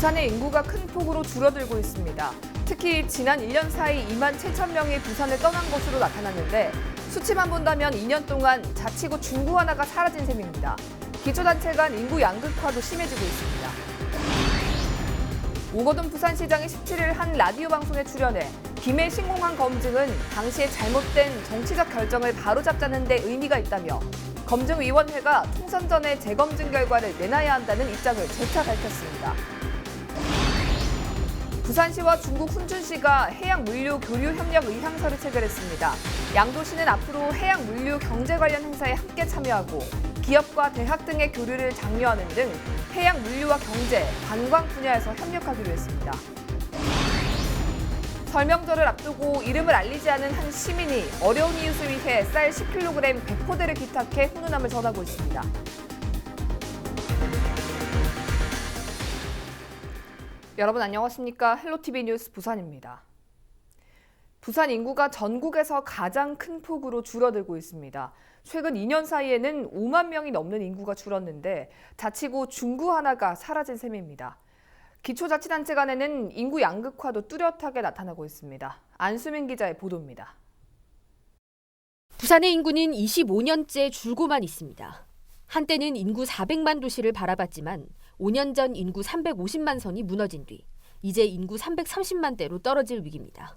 부산의 인구가 큰 폭으로 줄어들고 있습니다. 특히 지난 1년 사이 2만 7천 명이 부산을 떠난 것으로 나타났는데 수치만 본다면 2년 동안 자치구 중구 하나가 사라진 셈입니다. 기초단체 간 인구 양극화도 심해지고 있습니다. 오거돈 부산시장이 17일 한 라디오 방송에 출연해 김해 신공항 검증은 당시에 잘못된 정치적 결정을 바로잡자는 데 의미가 있다며 검증위원회가 총선 전에 재검증 결과를 내놔야 한다는 입장을 재차 밝혔습니다. 부산시와 중국 훈준시가 해양물류 교류 협력 의향서를 체결했습니다. 양도시는 앞으로 해양물류 경제 관련 행사에 함께 참여하고 기업과 대학 등의 교류를 장려하는 등 해양물류와 경제, 관광 분야에서 협력하기로 했습니다. 설명절을 앞두고 이름을 알리지 않은 한 시민이 어려운 이웃을 위해 쌀 10kg 100포대를 기탁해 훈훈함을 전하고 있습니다. 여러분 안녕하십니까? 헬로티비 뉴스 부산입니다. 부산 인구가 전국에서 가장 큰 폭으로 줄어들고 있습니다. 최근 2년 사이에는 5만 명이 넘는 인구가 줄었는데 자치구 중구 하나가 사라진 셈입니다. 기초자치단체 간에는 인구 양극화도 뚜렷하게 나타나고 있습니다. 안수민 기자의 보도입니다. 부산의 인구는 25년째 줄고만 있습니다. 한때는 인구 400만 도시를 바라봤지만 5년 전 인구 350만 선이 무너진 뒤 이제 인구 330만 대로 떨어질 위기입니다.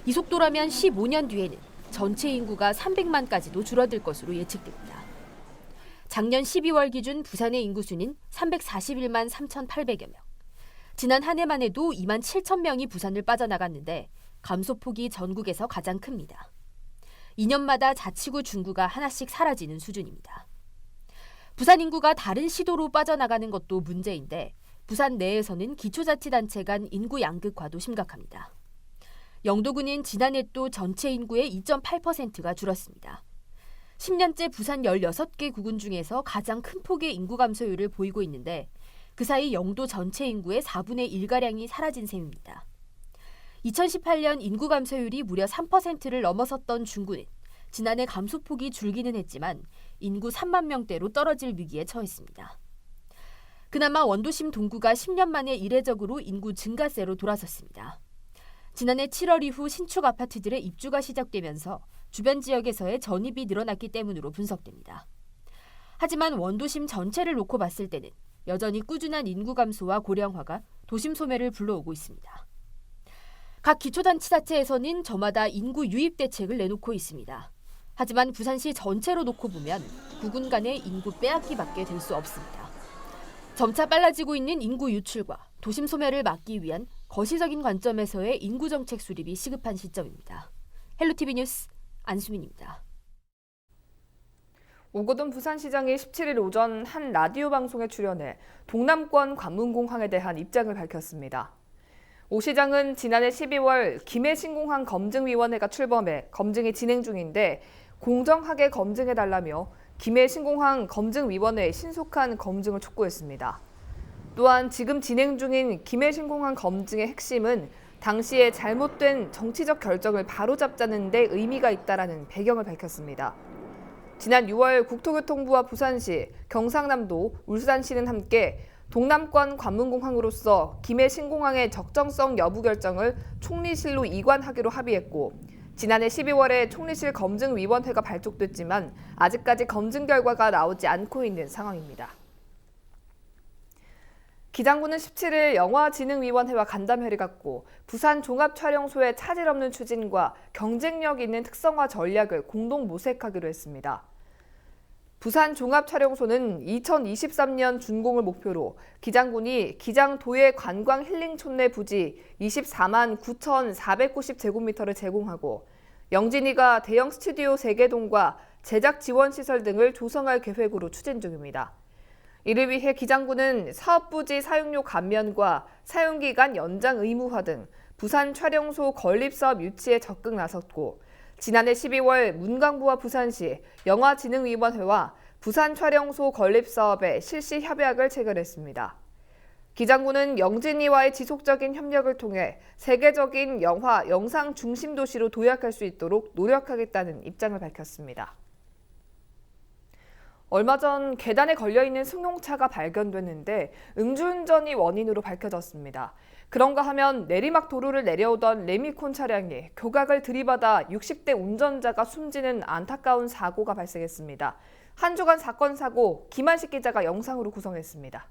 이 속도라면 15년 뒤에는 전체 인구가 300만까지도 줄어들 것으로 예측됩니다. 작년 12월 기준 부산의 인구수는 341만 3,800여 명. 지난 한 해만 해도 2만 7천 명이 부산을 빠져나갔는데 감소폭이 전국에서 가장 큽니다. 2년마다 자치구 중구가 하나씩 사라지는 수준입니다. 부산 인구가 다른 시도로 빠져나가는 것도 문제인데 부산 내에서는 기초자치단체 간 인구 양극화도 심각합니다. 영도구는 지난해 또 전체 인구의 2.8%가 줄었습니다. 10년째 부산 16개 구군 중에서 가장 큰 폭의 인구 감소율을 보이고 있는데 그 사이 영도 전체 인구의 4분의 1가량이 사라진 셈입니다. 2018년 인구 감소율이 무려 3%를 넘어섰던 중구는 지난해 감소폭이 줄기는 했지만 인구 3만 명대로 떨어질 위기에 처했습니다. 그나마 원도심 동구가 10년 만에 이례적으로 인구 증가세로 돌아섰습니다. 지난해 7월 이후 신축 아파트들의 입주가 시작되면서 주변 지역에서의 전입이 늘어났기 때문으로 분석됩니다. 하지만 원도심 전체를 놓고 봤을 때는 여전히 꾸준한 인구 감소와 고령화가 도심 소멸을 불러오고 있습니다. 각 기초단체자체에서는 저마다 인구 유입 대책을 내놓고 있습니다. 하지만 부산시 전체로 놓고 보면 구군 간의 인구 빼앗기밖에 될 수 없습니다. 점차 빨라지고 있는 인구 유출과 도심 소멸을 막기 위한 거시적인 관점에서의 인구 정책 수립이 시급한 시점입니다. 헬로티비 뉴스 안수민입니다. 오거돈 부산시장이 17일 오전 한 라디오 방송에 출연해 동남권 관문공항에 대한 입장을 밝혔습니다. 오 시장은 지난해 12월 김해 신공항 검증위원회가 출범해 검증이 진행 중인데 공정하게 검증해달라며 김해 신공항 검증위원회의 신속한 검증을 촉구했습니다. 또한 지금 진행 중인 김해 신공항 검증의 핵심은 당시에 잘못된 정치적 결정을 바로잡자는 데 의미가 있다라는 배경을 밝혔습니다. 지난 6월 국토교통부와 부산시, 경상남도, 울산시는 함께 동남권 관문공항으로서 김해 신공항의 적정성 여부 결정을 총리실로 이관하기로 합의했고 지난해 12월에 총리실 검증위원회가 발족됐지만 아직까지 검증 결과가 나오지 않고 있는 상황입니다. 기장군은 17일 영화진흥위원회와 간담회를 갖고 부산 종합촬영소의 차질 없는 추진과 경쟁력 있는 특성화 전략을 공동 모색하기로 했습니다. 부산 종합촬영소는 2023년 준공을 목표로 기장군이 기장 도예 관광 힐링촌 내 부지 24만 9,490제곱미터를 제공하고 영진이가 대형 스튜디오 3개동과 제작 지원 시설 등을 조성할 계획으로 추진 중입니다. 이를 위해 기장군은 사업부지 사용료 감면과 사용기간 연장 의무화 등 부산 촬영소 건립사업 유치에 적극 나섰고 지난해 12월 문광부와 부산시 영화진흥위원회와 부산 촬영소 건립사업의 실시 협약을 체결했습니다. 기장군은 영진이와의 지속적인 협력을 통해 세계적인 영화, 영상 중심 도시로 도약할 수 있도록 노력하겠다는 입장을 밝혔습니다. 얼마 전 계단에 걸려있는 승용차가 발견됐는데 음주운전이 원인으로 밝혀졌습니다. 그런가 하면 내리막 도로를 내려오던 레미콘 차량이 교각을 들이받아 60대 운전자가 숨지는 안타까운 사고가 발생했습니다. 한 주간 사건 사고 김한식 기자가 영상으로 구성했습니다.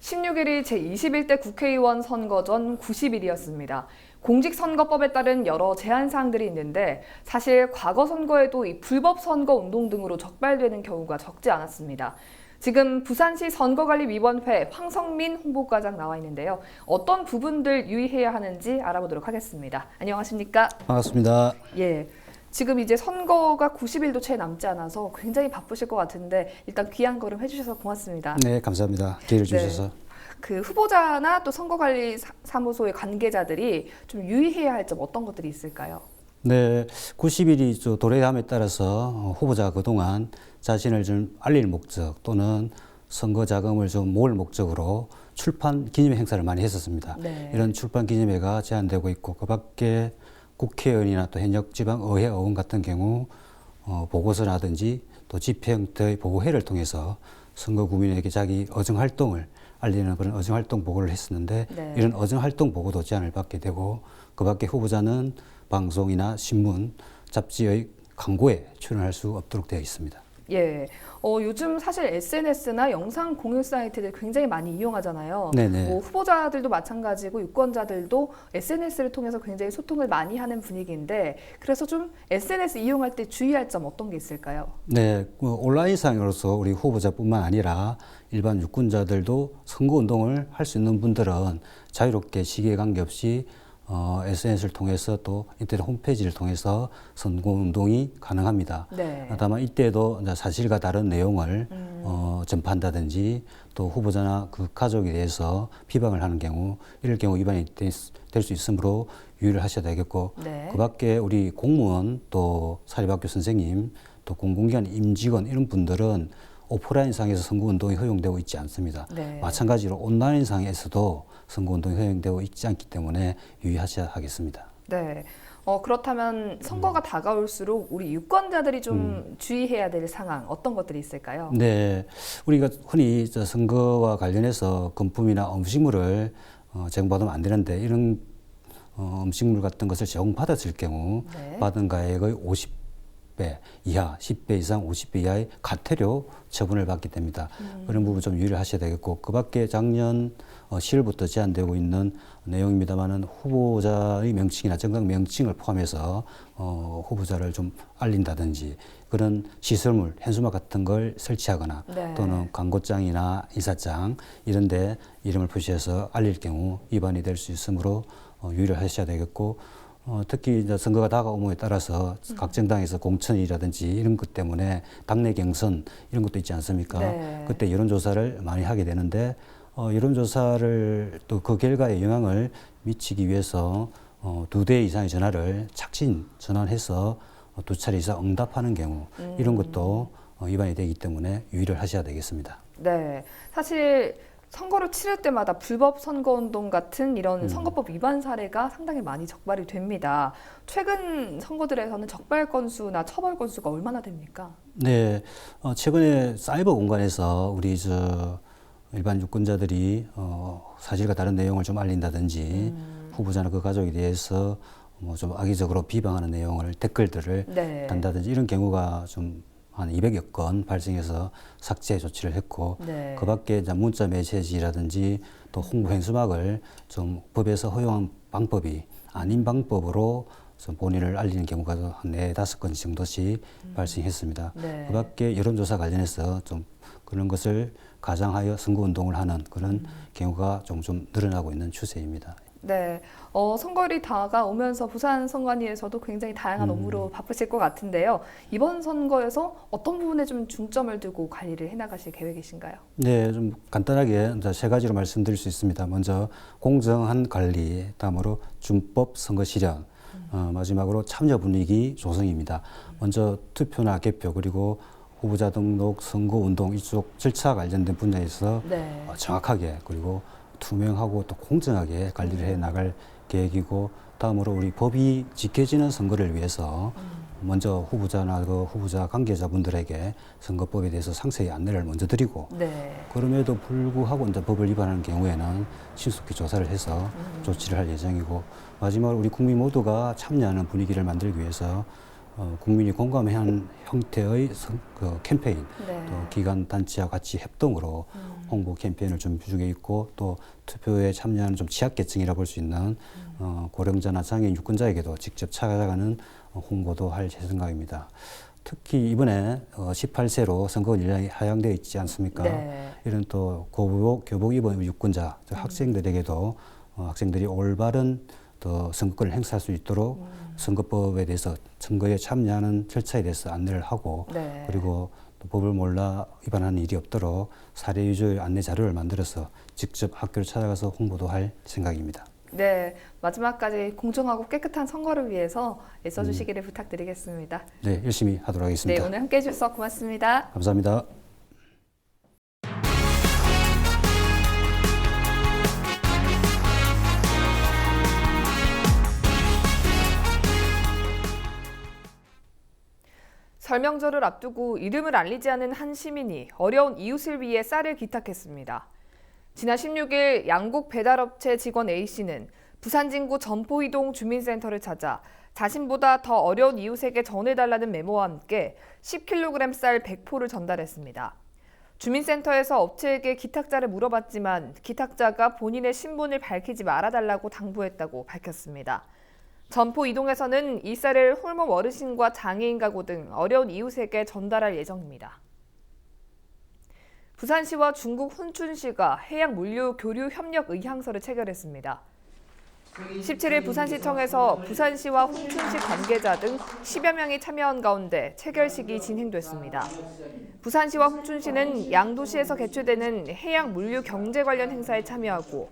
(16일이) 제21대 국회의원 선거 전 90일이었습니다. 공직선거법에 따른 여러 제한사항들이 있는데 사실 과거 선거에도 이 불법 선거 운동 등으로 적발되는 경우가 적지 않았습니다. 지금 부산시 선거관리위원회 황성민 홍보과장 나와 있는데요. 어떤 부분들 유의해야 하는지 알아보도록 하겠습니다. 안녕하십니까? 반갑습니다. 예. 지금 이제 선거가 90일도 채 남지 않아서 굉장히 바쁘실 것 같은데 일단 귀한 걸음 해주셔서 고맙습니다. 네, 감사합니다. 기회를 주셔서. 그 후보자나 또 선거관리사무소의 관계자들이 좀 유의해야 할 점 어떤 것들이 있을까요? 네, 90일이 도래함에 따라서 후보자가 그동안 자신을 좀 알릴 목적 또는 선거 자금을 좀 모을 목적으로 출판 기념회 행사를 많이 했었습니다. 네. 이런 출판 기념회가 제한되고 있고 그 밖에 국회의원이나 또 현역 지방의회 의원 같은 경우 보고서라든지 또 집회 형태의 보고회를 통해서 선거 구민에게 자기 어정 활동을 알리는 그런 어정 활동 보고를 했었는데 네. 이런 어정 활동 보고도 제한을 받게 되고 그 밖에 후보자는 방송이나 신문, 잡지의 광고에 출연할 수 없도록 되어 있습니다. 예. 요즘 사실 SNS나 영상 공유 사이트들 굉장히 많이 이용하잖아요. 네네. 뭐 후보자들도 마찬가지고 유권자들도 SNS를 통해서 굉장히 소통을 많이 하는 분위기인데 그래서 좀 SNS 이용할 때 주의할 점 어떤 게 있을까요? 네, 온라인상으로서 우리 후보자뿐만 아니라 일반 유권자들도 선거운동을 할 수 있는 분들은 자유롭게 시기에 관계없이 SNS를 통해서 또 인터넷 홈페이지를 통해서 선거운동이 가능합니다. 네. 다만 이때도 이제 사실과 다른 내용을 전파한다든지 또 후보자나 그 가족에 대해서 비방을 하는 경우 이럴 경우 위반이 될 수 있으므로 유의를 하셔야 되겠고 네. 그 밖에 우리 공무원 또 사립학교 선생님 또 공공기관 임직원 이런 분들은 오프라인상에서 선거운동이 허용되고 있지 않습니다. 네. 마찬가지로 온라인상에서도 선거운동이 허용되고 있지 않기 때문에 유의하셔야 하겠습니다. 네. 그렇다면 선거가 다가올수록 우리 유권자들이 좀 주의해야 될 상황 어떤 것들이 있을까요? 네, 우리가 흔히 선거와 관련해서 금품이나 음식물을 제공받으면 안 되는데 이런 음식물 같은 것을 제공받았을 경우 네. 받은 가액의 50배 이하, 10배 이상, 50배 이하의 과태료 처분을 받게 됩니다. 그런 부분 좀 유의를 하셔야 되겠고 그 밖에 작년 10월부터 제한되고 있는 내용입니다만은 후보자의 명칭이나 정당 명칭을 포함해서 후보자를 좀 알린다든지 그런 시설물, 현수막 같은 걸 설치하거나 네. 또는 광고장이나 인사장 이런 데 이름을 표시해서 알릴 경우 위반이 될 수 있으므로 유의를 하셔야 되겠고 특히 이제 선거가 다가옴에 따라서 각 정당에서 공천이라든지 이런 것 때문에 당내 경선 이런 것도 있지 않습니까? 네. 그때 여론조사를 많이 하게 되는데 여론조사를 또 그 결과에 영향을 미치기 위해서 2대 이상의 전화를 착신 전환해서 2차례 이상 응답하는 경우 이런 것도 위반이 되기 때문에 유의를 하셔야 되겠습니다. 네. 사실 선거를 치를 때마다 불법 선거운동 같은 이런 선거법 위반 사례가 상당히 많이 적발이 됩니다. 최근 선거들에서는 적발 건수나 처벌 건수가 얼마나 됩니까? 네, 최근에 사이버 공간에서 우리 일반 유권자들이 사실과 다른 내용을 좀 알린다든지 후보자나 그 가족에 대해서 뭐 좀 악의적으로 비방하는 내용을 댓글들을 네. 단다든지 이런 경우가 좀 한 200여 건 발생해서 삭제 조치를 했고 네. 그 밖에 이제 문자 메시지라든지 또 홍보 현수막을 좀 법에서 허용한 방법이 아닌 방법으로 좀 본인을 알리는 경우가 한 4-5건 정도씩 발생했습니다. 네. 그 밖에 여론조사 관련해서 좀 그런 것을 가장하여 선거운동을 하는 그런 경우가 좀 늘어나고 있는 추세입니다. 네, 선거일이 다가오면서 부산 선관위에서도 굉장히 다양한 업무로 바쁘실 것 같은데요. 이번 선거에서 어떤 부분에 좀 중점을 두고 관리를 해나가실 계획이신가요? 네, 좀 간단하게 이제 3가지로 말씀드릴 수 있습니다. 먼저 공정한 관리, 다음으로 준법 선거 실현, 마지막으로 참여 분위기 조성입니다. 먼저 투표나 개표 그리고 후보자 등록, 선거운동 이쪽 절차 관련된 분야에서 네. 정확하게 그리고 투명하고 또 공정하게 관리를 해 나갈 계획이고 다음으로 우리 법이 지켜지는 선거를 위해서 먼저 후보자나 그 후보자 관계자분들에게 선거법에 대해서 상세히 안내를 먼저 드리고 네. 그럼에도 불구하고 이제 법을 위반하는 경우에는 신속히 조사를 해서 조치를 할 예정이고 마지막으로 우리 국민 모두가 참여하는 분위기를 만들기 위해서 국민이 공감하는 형태의 그 캠페인 네. 또 기관 단체와 같이 협동으로 홍보 캠페인을 준비 중에 있고 또 투표에 참여하는 좀 취약계층이라 볼 수 있는 고령자나 장애인 유권자에게도 직접 찾아가는 홍보도 할 생각입니다. 특히 이번에 18세로 선거 연령이 하향되어 있지 않습니까? 네. 이런 또 교복 입은 유권자, 즉 학생들에게도 학생들이 올바른 또 선거권을 행사할 수 있도록 선거법에 대해서 선거에 참여하는 절차에 대해서 안내를 하고 네. 그리고 또 법을 몰라 위반하는 일이 없도록 사례 위주의 안내 자료를 만들어서 직접 학교를 찾아가서 홍보도 할 생각입니다. 네, 마지막까지 공정하고 깨끗한 선거를 위해서 애써주시기를 부탁드리겠습니다. 네, 열심히 하도록 네, 하겠습니다. 오늘 함께해 주셔서 고맙습니다. 감사합니다. 설명절을 앞두고 이름을 알리지 않은 한 시민이 어려운 이웃을 위해 쌀을 기탁했습니다. 지난 16일 양국 배달업체 직원 A씨는 부산 진구 전포이동 주민센터를 찾아 자신보다 더 어려운 이웃에게 전해달라는 메모와 함께 10kg 쌀 100포를 전달했습니다. 주민센터에서 업체에게 기탁자를 물어봤지만 기탁자가 본인의 신분을 밝히지 말아달라고 당부했다고 밝혔습니다. 전포 이동에서는 이 쌀을 홀몸 어르신과 장애인 가구 등 어려운 이웃에게 전달할 예정입니다. 부산시와 중국 훈춘시가 해양 물류 교류 협력 의향서를 체결했습니다. 17일 부산시청에서 부산시와 훈춘시 관계자 등 10여 명이 참여한 가운데 체결식이 진행됐습니다. 부산시와 훈춘시는 양도시에서 개최되는 해양 물류 경제 관련 행사에 참여하고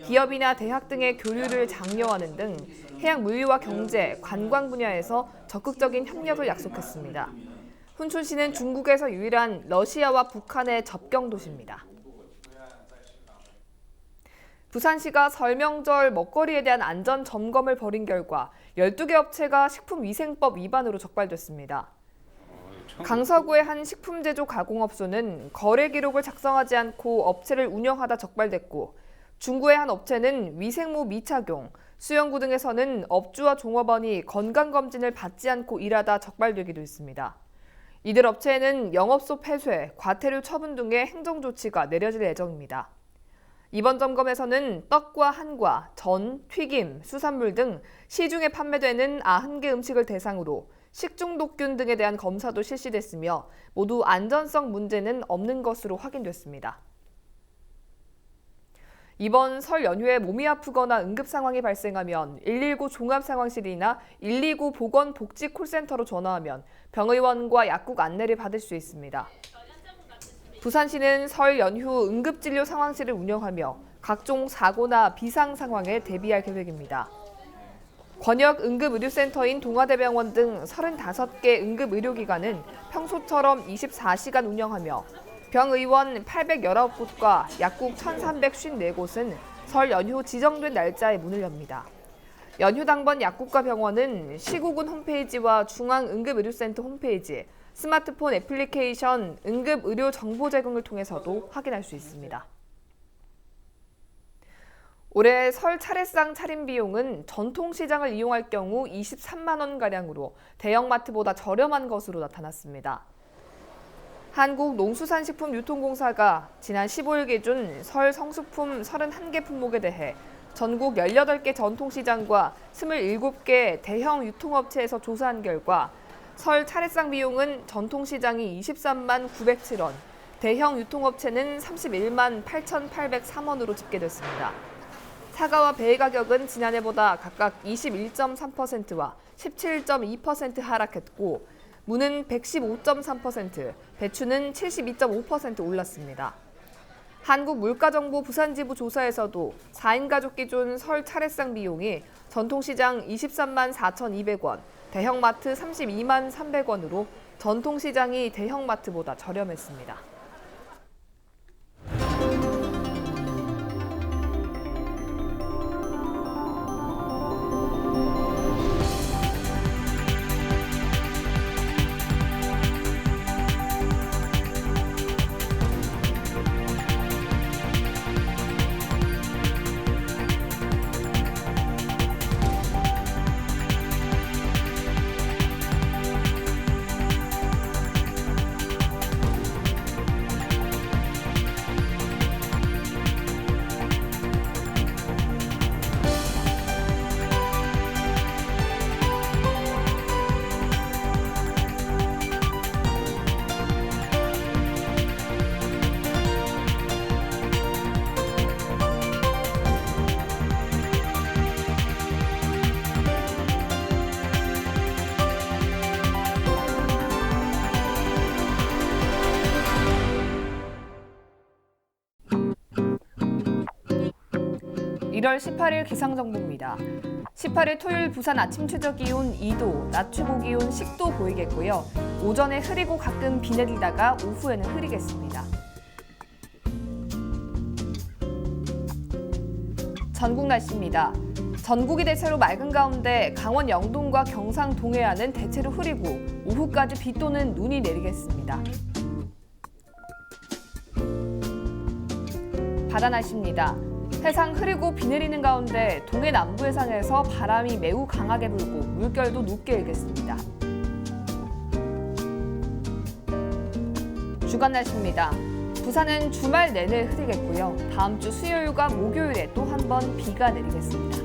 기업이나 대학 등의 교류를 장려하는 등 해양 물류와 경제, 관광 분야에서 적극적인 협력을 약속했습니다. 훈춘시는 중국에서 유일한 러시아와 북한의 접경 도시입니다. 부산시가 설 명절 먹거리에 대한 안전 점검을 벌인 결과 12개 업체가 식품위생법 위반으로 적발됐습니다. 강서구의 한 식품제조 가공업소는 거래 기록을 작성하지 않고 업체를 운영하다 적발됐고 중구의 한 업체는 위생모 미착용, 수영구 등에서는 업주와 종업원이 건강검진을 받지 않고 일하다 적발되기도 했습니다. 이들 업체에는 영업소 폐쇄, 과태료 처분 등의 행정조치가 내려질 예정입니다. 이번 점검에서는 떡과 한과, 전, 튀김, 수산물 등 시중에 판매되는 90개 음식을 대상으로 식중독균 등에 대한 검사도 실시됐으며 모두 안전성 문제는 없는 것으로 확인됐습니다. 이번 설 연휴에 몸이 아프거나 응급 상황이 발생하면 119 종합상황실이나 129 보건복지콜센터로 전화하면 병의원과 약국 안내를 받을 수 있습니다. 부산시는 설 연휴 응급진료 상황실을 운영하며 각종 사고나 비상 상황에 대비할 계획입니다. 권역 응급의료센터인 동아대병원 등 35개 응급의료기관은 평소처럼 24시간 운영하며 병의원 819곳과 약국 1,354곳은 설 연휴 지정된 날짜에 문을 엽니다. 연휴 당번 약국과 병원은 시국은 홈페이지와 중앙응급의료센터 홈페이지, 스마트폰 애플리케이션 응급의료 정보 제공을 통해서도 확인할 수 있습니다. 올해 설 차례상 차림 비용은 전통시장을 이용할 경우 23만 원가량으로 대형마트보다 저렴한 것으로 나타났습니다. 한국농수산식품유통공사가 지난 15일 기준 설 성수품 31개 품목에 대해 전국 18개 전통시장과 27개 대형 유통업체에서 조사한 결과 설 차례상 비용은 전통시장이 23만 907원, 대형 유통업체는 31만 8,803원으로 집계됐습니다. 사과와 배의 가격은 지난해보다 각각 21.3%와 17.2% 하락했고 무는 115.3%, 배추는 72.5% 올랐습니다. 한국물가정보 부산지부 조사에서도 4인 가족 기준 설 차례상 비용이 전통시장 23만 4,200원, 대형마트 32만 300원으로 전통시장이 대형마트보다 저렴했습니다. (1월 18일) 기상정보입니다. 18일 토요일 부산 아침 최저 기온 2도, 낮 최고 기온 10도 보이겠고요. 오전에 흐리고 가끔 비 내리다가 오후에는 흐리겠습니다. 전국 날씨입니다. 전국이 대체로 맑은 가운데 강원 영동과 경상 동해안은 대체로 흐리고 오후까지 비 또는 눈이 내리겠습니다. 바다 날씨입니다. 해상 흐리고 비 내리는 가운데 동해 남부 해상에서 바람이 매우 강하게 불고 물결도 높게 일겠습니다. 주간 날씨입니다. 부산은 주말 내내 흐리겠고요. 다음 주 수요일과 목요일에 또 한 번 비가 내리겠습니다.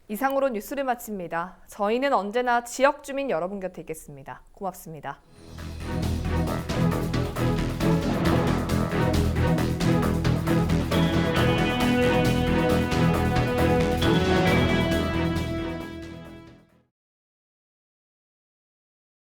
이상으로 뉴스를 마칩니다. 저희는 언제나 지역 주민 여러분 곁에 있겠습니다. 고맙습니다.